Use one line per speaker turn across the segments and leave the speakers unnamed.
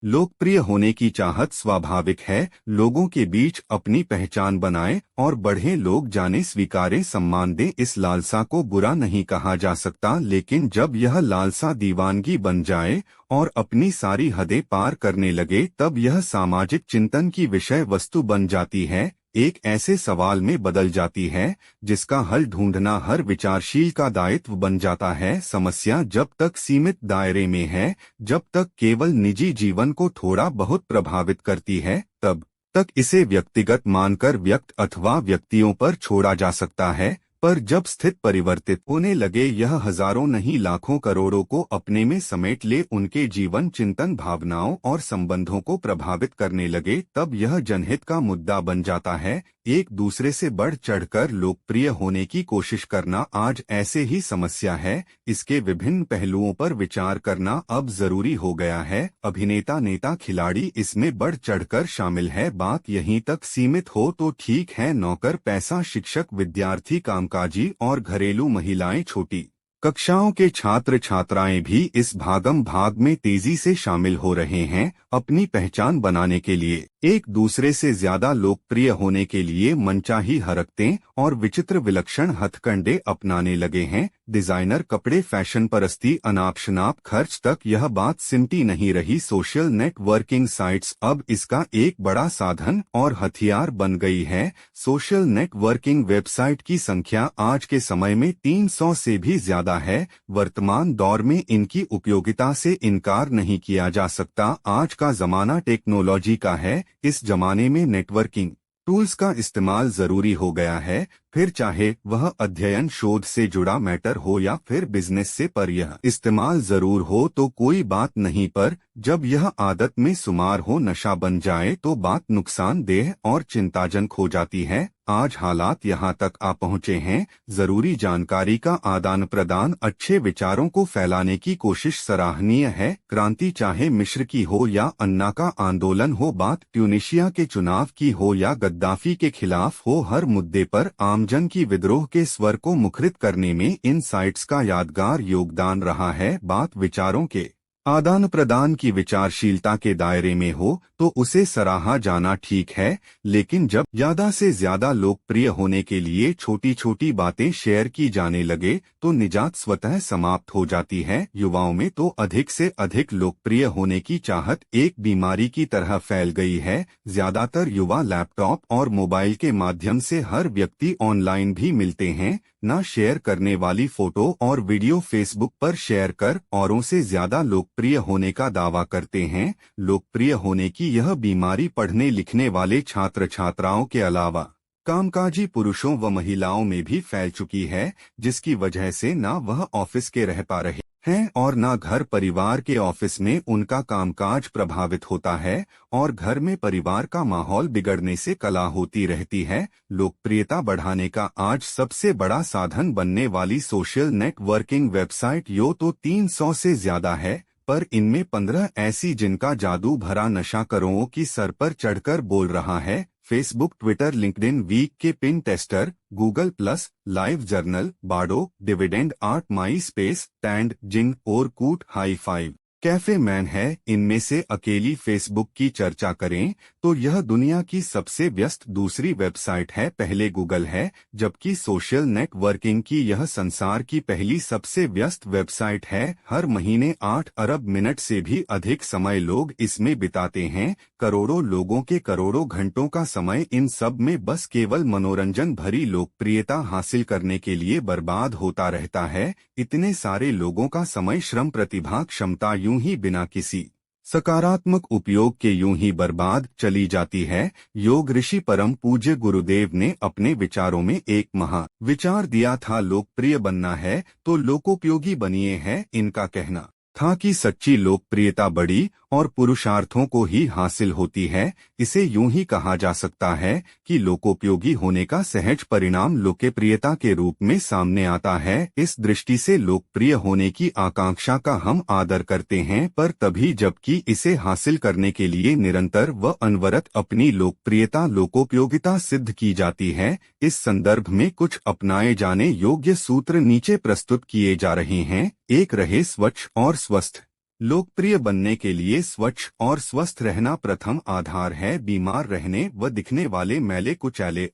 लोकप्रिय होने की चाहत स्वाभाविक है। लोगों के बीच अपनी पहचान बनाए और बढ़े, लोग जाने, स्वीकारे, सम्मान दे। इस लालसा को बुरा नहीं कहा जा सकता, लेकिन जब यह लालसा दीवानगी बन जाए और अपनी सारी हदें पार करने लगे, तब यह सामाजिक चिंतन की विषय वस्तु बन जाती है, एक ऐसे सवाल में बदल जाती है जिसका हल ढूंढना हर विचारशील का दायित्व बन जाता है। समस्या जब तक सीमित दायरे में है, जब तक केवल निजी जीवन को थोड़ा बहुत प्रभावित करती है, तब तक इसे व्यक्तिगत मानकर व्यक्त अथवा व्यक्तियों पर छोड़ा जा सकता है। पर जब स्थिति परिवर्तित होने लगे, यह हजारों नहीं लाखों करोड़ों को अपने में समेट ले, उनके जीवन, चिंतन, भावनाओं और संबंधों को प्रभावित करने लगे, तब यह जनहित का मुद्दा बन जाता है। एक दूसरे से बढ़ चढ़कर लोकप्रिय होने की कोशिश करना आज ऐसे ही समस्या है। इसके विभिन्न पहलुओं पर विचार करना अब जरूरी हो गया है। अभिनेता, नेता, खिलाड़ी इसमें बढ़ चढ़कर शामिल है। बात यहीं तक सीमित हो तो ठीक है, नौकर, पैसा, शिक्षक, विद्यार्थी, कामकाजी और घरेलू महिलाएं, छोटी कक्षाओं के छात्र छात्राएं भी इस भागम भाग में तेजी से शामिल हो रहे हैं। अपनी पहचान बनाने के लिए, एक दूसरे से ज्यादा लोकप्रिय होने के लिए मनचाही हरकतें और विचित्र विलक्षण हथकंडे अपनाने लगे हैं। डिजाइनर कपड़े, फैशन परस्ती, अनाप शनाप खर्च तक यह बात सिमटी नहीं रही। सोशल नेटवर्किंग साइट्स अब इसका एक बड़ा साधन और हथियार बन गई है। सोशल नेटवर्किंग वेबसाइट की संख्या आज के समय में 300 से भी ज्यादा है। वर्तमान दौर में इनकी उपयोगिता से इनकार नहीं किया जा सकता। आज का जमाना टेक्नोलॉजी का है। इस जमाने में नेटवर्किंग टूल्स का इस्तेमाल जरूरी हो गया है, फिर चाहे वह अध्ययन शोध से जुड़ा मैटर हो या फिर बिजनेस से। पर यह इस्तेमाल जरूर हो तो कोई बात नहीं, पर जब यह आदत में शुमार हो, नशा बन जाए, तो बात नुकसानदेह और चिंताजनक हो जाती है। आज हालात यहाँ तक आ पहुँचे हैं, जरूरी जानकारी का आदान प्रदान, अच्छे विचारों को फैलाने की कोशिश सराहनीय है। क्रांति चाहे मिस्र की हो या अन्ना का आंदोलन हो, बात ट्यूनीशिया के चुनाव की हो या गद्दाफी के खिलाफ हो, हर मुद्दे पर आमजन की विद्रोह के स्वर को मुखरित करने में इन साइट्स का यादगार योगदान रहा है। बात विचारों के आदान प्रदान की विचारशीलता के दायरे में हो तो उसे सराहा जाना ठीक है, लेकिन जब ज्यादा से ज्यादा लोकप्रिय होने के लिए छोटी छोटी बातें शेयर की जाने लगे तो निजात स्वतः समाप्त हो जाती है। युवाओं में तो अधिक से अधिक लोकप्रिय होने की चाहत एक बीमारी की तरह फैल गई है। ज्यादातर युवा लैपटॉप और मोबाइल के माध्यम से हर व्यक्ति ऑनलाइन भी मिलते हैं। न शेयर करने वाली फोटो और वीडियो फेसबुक पर शेयर कर औरों से ज्यादा लोकप्रिय होने का दावा करते हैं। लोकप्रिय होने की यह बीमारी पढ़ने लिखने वाले छात्र छात्राओं के अलावा कामकाजी पुरुषों व महिलाओं में भी फैल चुकी है, जिसकी वजह से न वह ऑफिस के रह पा रहे हैं और न घर परिवार के। ऑफिस में उनका कामकाज प्रभावित होता है और घर में परिवार का माहौल बिगड़ने से कला होती रहती है। लोकप्रियता बढ़ाने का आज सबसे बड़ा साधन बनने वाली सोशल नेटवर्किंग वेबसाइट यो तो 300 से ज्यादा है, पर इनमें 15 ऐसी जिनका जादू भरा नशा करोड़ों की सर पर चढ़कर बोल रहा है। फेसबुक, ट्विटर, लिंक्डइन, वीक के Pinterest, Google Plus, LiveJournal, Badoo, DeviantArt, MySpace, टैंड, Xing, Orkut, Hi5, CafeMom है। इनमें से अकेली फेसबुक की चर्चा करें तो यह दुनिया की सबसे व्यस्त दूसरी वेबसाइट है, पहले गूगल है, जबकि सोशल नेटवर्किंग की यह संसार की पहली सबसे व्यस्त वेबसाइट है। हर महीने 8 अरब मिनट से भी अधिक समय लोग इसमें बिताते हैं। करोड़ों लोगों के करोड़ों घंटों का समय इन सब में बस केवल मनोरंजन भरी लोकप्रियता हासिल करने के लिए बर्बाद होता रहता है। इतने सारे लोगों का समय, श्रम, प्रतिभा, क्षमता यूं ही बिना किसी सकारात्मक उपयोग के यूं ही बर्बाद चली जाती है। योग ऋषि परम पूज्य गुरुदेव ने अपने विचारों में एक महा विचार दिया था, लोकप्रिय बनना है तो लोकोपयोगी बनिए है। इनका कहना था कि सच्ची लोकप्रियता बड़ी और पुरुषार्थों को ही हासिल होती है। इसे यूं ही कहा जा सकता है कि लोकोपयोगी होने का सहज परिणाम लोकप्रियता के रूप में सामने आता है। इस दृष्टि से लोकप्रिय होने की आकांक्षा का हम आदर करते हैं, पर तभी जबकि इसे हासिल करने के लिए निरंतर व अनवरत अपनी लोकप्रियता, लोकोपयोगिता सिद्ध की जाती है। इस संदर्भ में कुछ अपनाए जाने योग्य सूत्र नीचे प्रस्तुत किए जा रहे हैं। एक, रहे स्वच्छ और स्वस्थ। लोकप्रिय बनने के लिए स्वच्छ और स्वस्थ रहना प्रथम आधार है। बीमार रहने व दिखने वाले, मैले कुचैले,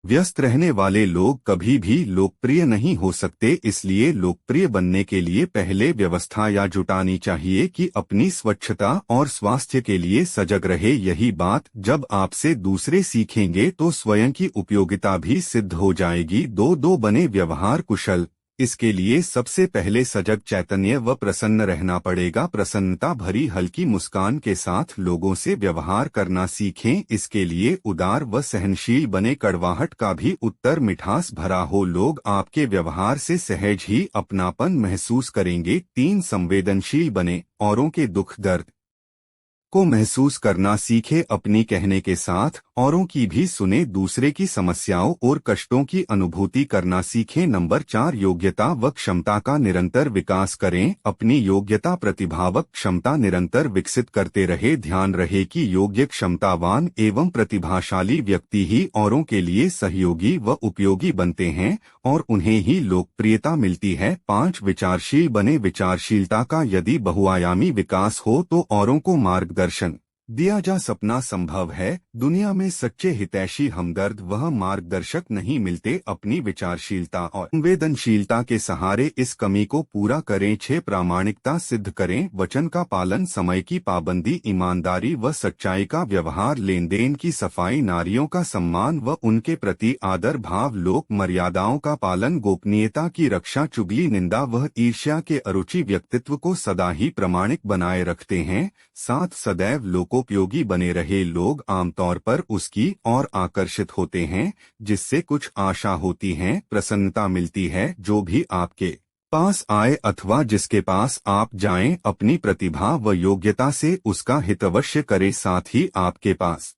व्यस्त रहने वाले लोग कभी भी लोकप्रिय नहीं हो सकते। इसलिए लोकप्रिय बनने के लिए पहले व्यवस्था या जुटानी चाहिए कि अपनी स्वच्छता और स्वास्थ्य के लिए सजग रहे। यही बात जब आपसे दूसरे सीखेंगे तो स्वयं की उपयोगिता भी सिद्ध हो जाएगी। दो बने व्यवहार कुशल। इसके लिए सबसे पहले सजग, चैतन्य व प्रसन्न रहना पड़ेगा। प्रसन्नता भरी हल्की मुस्कान के साथ लोगों से व्यवहार करना सीखें। इसके लिए उदार व सहनशील बने। कड़वाहट का भी उत्तर मिठास भरा हो। लोग आपके व्यवहार से सहज ही अपनापन महसूस करेंगे। 3 संवेदनशील बने। औरों के दुख दर्द को महसूस करना सीखे। अपनी कहने के साथ औरों की भी सुने। दूसरे की समस्याओं और कष्टों की अनुभूति करना सीखें। नंबर 4, योग्यता व क्षमता का निरंतर विकास करें। अपनी योग्यता, प्रतिभा व क्षमता निरंतर विकसित करते रहे। ध्यान रहे कि योग्य, क्षमतावान एवं प्रतिभाशाली व्यक्ति ही औरों के लिए सहयोगी व उपयोगी बनते हैं और उन्हें ही लोकप्रियता मिलती है। 5, विचारशील बने। विचारशीलता का यदि बहुआयामी विकास हो तो औरों को मार्गदर्शन दिया जा सपना संभव है। दुनिया में सच्चे हितैषी, हमदर्द वह मार्गदर्शक नहीं मिलते। अपनी विचारशीलता और संवेदनशीलता के सहारे इस कमी को पूरा करें। 6, प्रामाणिकता सिद्ध करें। वचन का पालन, समय की पाबंदी, ईमानदारी व सच्चाई का व्यवहार, लेन देन की सफाई, नारियों का सम्मान व उनके प्रति आदर भाव, लोक मर्यादाओं का पालन, गोपनीयता की रक्षा, चुगली, निंदा व ईर्ष्या के अरुचि व्यक्तित्व को सदा ही प्रामाणिक बनाए रखते हैं। 7, सदैव लोकोपयोगी बने रहे। लोग आमतौर पर उसकी ओर आकर्षित होते हैं जिससे कुछ आशा होती है, प्रसन्नता मिलती है। जो भी आपके पास आए अथवा जिसके पास आप जाएं, अपनी प्रतिभा व योग्यता से उसका हित अवश्य करें। साथ ही आपके पास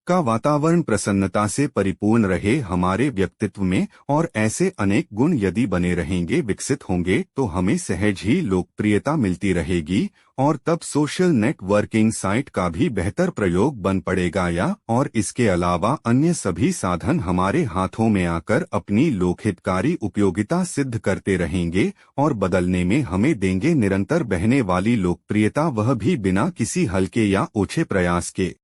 का वातावरण प्रसन्नता से परिपूर्ण रहे हमारे व्यक्तित्व में। और ऐसे अनेक गुण यदि बने रहेंगे, विकसित होंगे तो हमें सहज ही लोकप्रियता मिलती रहेगी और तब सोशल नेटवर्किंग साइट का भी बेहतर प्रयोग बन पड़ेगा। या और इसके अलावा अन्य सभी साधन हमारे हाथों में आकर अपनी लोकहितकारी उपयोगिता सिद्ध करते रहेंगे और बदलने में हमें देंगे निरंतर बहने वाली लोकप्रियता, वह भी बिना किसी हल्के या ओछे प्रयास के।